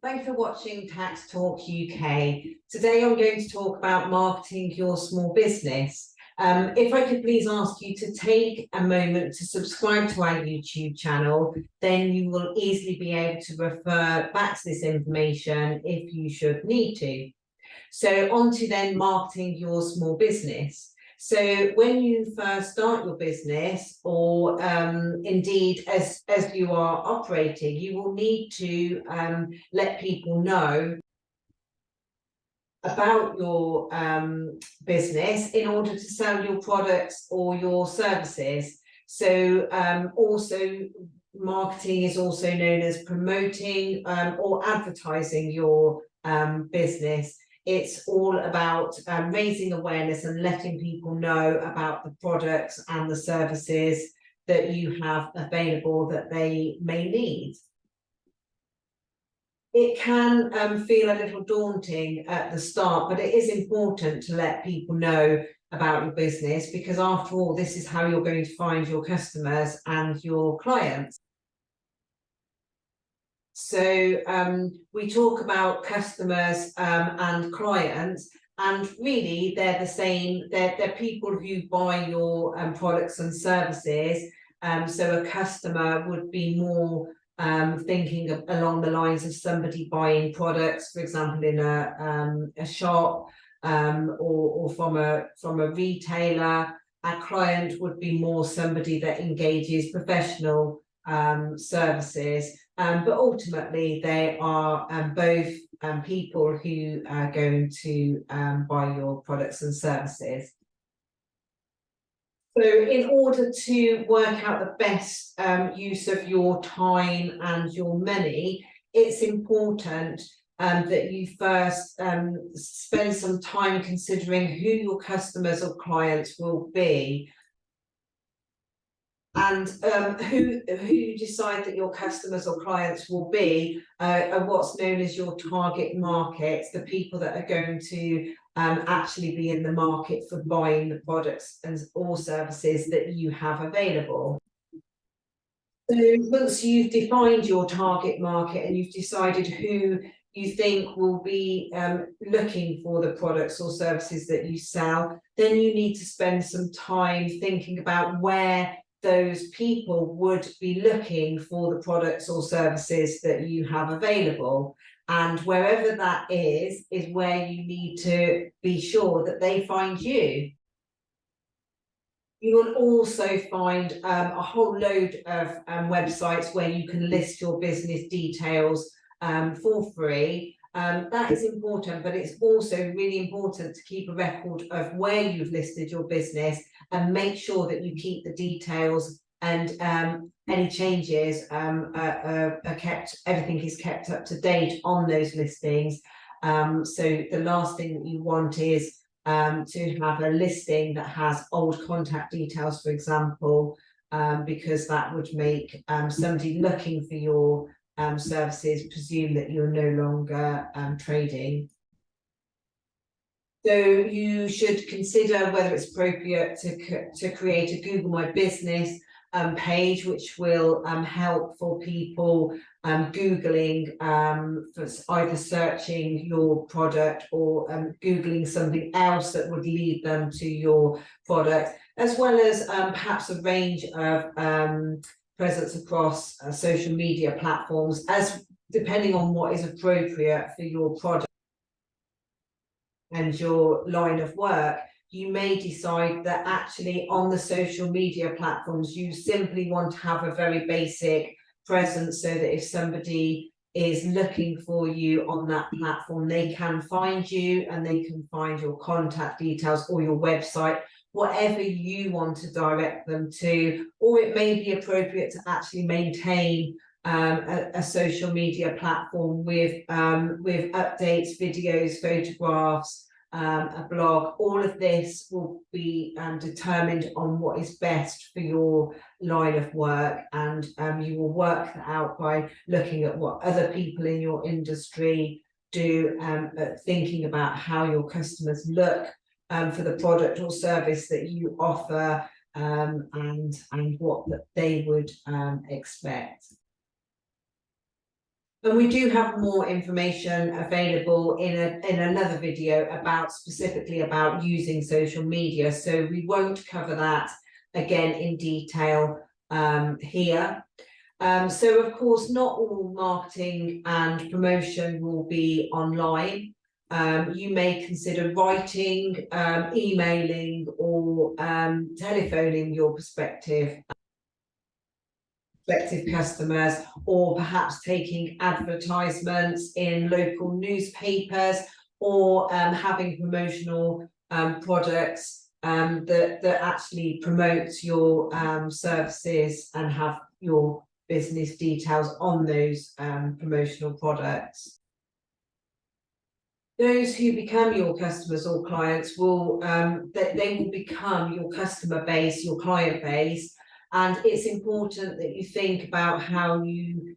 Thanks for watching Tax Talk UK. Today I'm going to talk about marketing your small business. If I could please ask you to take a moment to subscribe to our YouTube channel, then you will easily be able to refer back to this information if you should need to. So on to then marketing your small business. So when you first start your business, or indeed as you are operating, you will need to let people know about your business in order to sell your products or your services. So also marketing is also known as promoting or advertising your business. It's all about raising awareness and letting people know about the products and the services that you have available that they may need. It can feel a little daunting at the start, but it is important to let people know about your business, because after all, this is how you're going to find your customers and your clients. So we talk about customers and clients, and really they're the same. They're people who buy your products and services. So a customer would be more thinking along the lines of somebody buying products, for example, in a shop or from a retailer. A client would be more somebody that engages professional services. But ultimately, they are both people who are going to buy your products and services. So in order to work out the best use of your time and your money, it's important that you first spend some time considering who your customers or clients will be. And who you decide that your customers or clients will be are what's known as your target markets, the people that are going to actually be in the market for buying the products and or services that you have available. So once you've defined your target market and you've decided who you think will be looking for the products or services that you sell, then you need to spend some time thinking about where those people would be looking for the products or services that you have available. And wherever that is where you need to be sure that they find you. You will also find a whole load of websites where you can list your business details for free. That is important, but it's also really important to keep a record of where you've listed your business and make sure that you keep the details, and any changes are kept, everything is kept up to date on those listings. So the last thing that you want is to have a listing that has old contact details, for example, because that would make somebody looking for your services presume that you're no longer trading. So you should consider whether it's appropriate to create a Google My Business page, which will help for people Googling, for either searching your product or Googling something else that would lead them to your product, as well as perhaps a range of presence across social media platforms, as depending on what is appropriate for your product and your line of work. You may decide that actually on the social media platforms you simply want to have a very basic presence, so that if somebody is looking for you on that platform, they can find you and they can find your contact details or your website, whatever you want to direct them to. Or it may be appropriate to actually maintain a social media platform with updates, videos, photographs, a blog. All of this will be determined on what is best for your line of work, and you will work that out by looking at what other people in your industry do, thinking about how your customers look for the product or service that you offer, and what they would expect. And we do have more information available in another video about specifically about using social media. So we won't cover that again in detail here. So of course, not all marketing and promotion will be online. You may consider writing, emailing, or telephoning your prospective customers, or perhaps taking advertisements in local newspapers, or having promotional products that actually promote your services and have your business details on those promotional products. Those who become your customers or clients will they will become your customer base, your client base, and it's important that you think about how you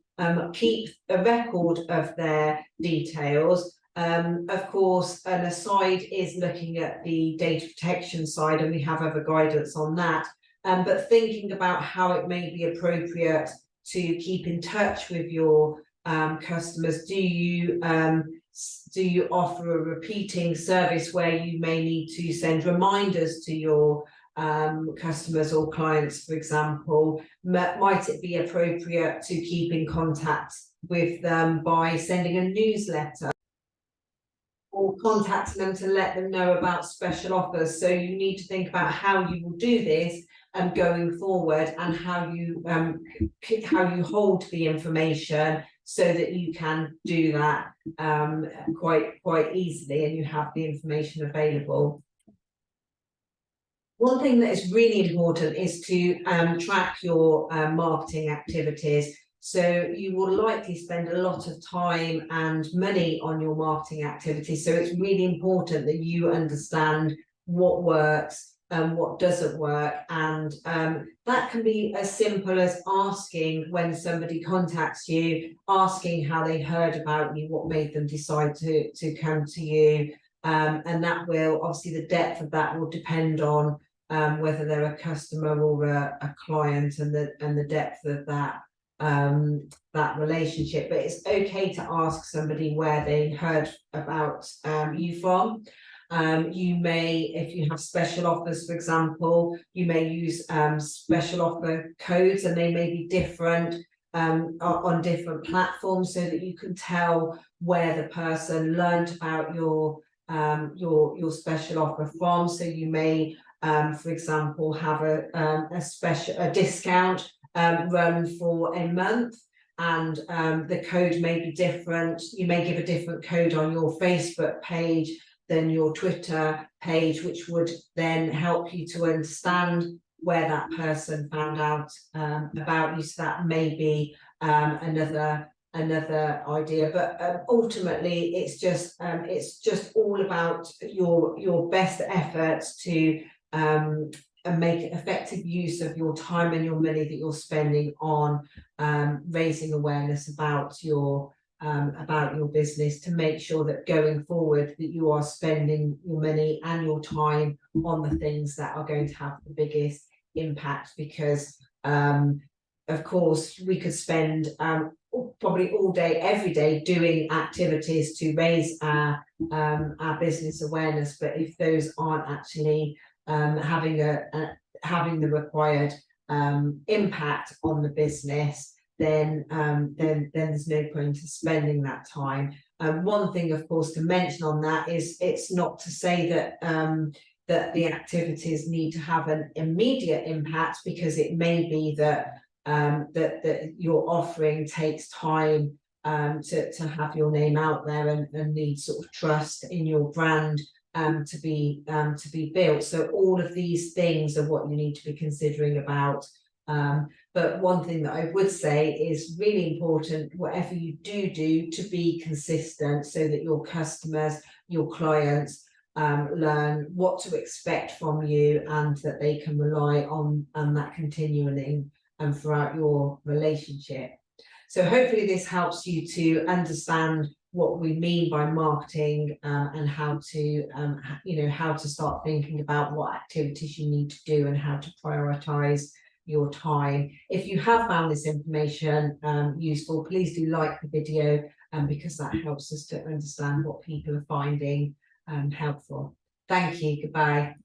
keep a record of their details. Of course, an aside is looking at the data protection side, and we have other guidance on that. But thinking about how it may be appropriate to keep in touch with your customers. Do you offer a repeating service where you may need to send reminders to your customers or clients, for example? Might it be appropriate to keep in contact with them by sending a newsletter or contacting them to let them know about special offers? So you need to think about how you will do this going forward, and how you hold the information so that you can do that quite easily, and you have the information available. One thing that is really important is to track your marketing activities. So you will likely spend a lot of time and money on your marketing activities. So it's really important that you understand what works and what doesn't work. And that can be as simple as asking, when somebody contacts you, asking how they heard about you, what made them decide to come to you. And that will, obviously the depth of that will depend on whether they're a customer or a client, and the depth of that relationship. But it's okay to ask somebody where they heard about you from. You may, if you have special offers, for example, you may use special offer codes, and they may be different on different platforms, so that you can tell where the person learned about your special offer from. So you may for example, have a discount run for a month, and the code may be different. You may give a different code on your Facebook page than your Twitter page, which would then help you to understand where that person found out about you. So that may be another idea. But ultimately, it's just all about your best efforts to and make effective use of your time and your money that you're spending on raising awareness about your business, to make sure that going forward that you are spending your money and your time on the things that are going to have the biggest impact. Because of course we could spend probably all day, every day, doing activities to raise our business awareness, but if those aren't actually having the required impact on the business, then there's no point in spending that time. One thing, of course, to mention on that is, it's not to say that that the activities need to have an immediate impact, because it may be that that your offering takes time to have your name out there, and needs sort of trust in your brand to be built. So all of these things are what you need to be considering about. But one thing that I would say is really important, whatever you do, to be consistent, so that your customers, your clients learn what to expect from you, and that they can rely on that continually and throughout your relationship. So hopefully this helps you to understand what we mean by marketing, and how to how to start thinking about what activities you need to do, and how to prioritize your time. If you have found this information useful, please do like the video, because that helps us to understand what people are finding helpful. Thank you. Goodbye.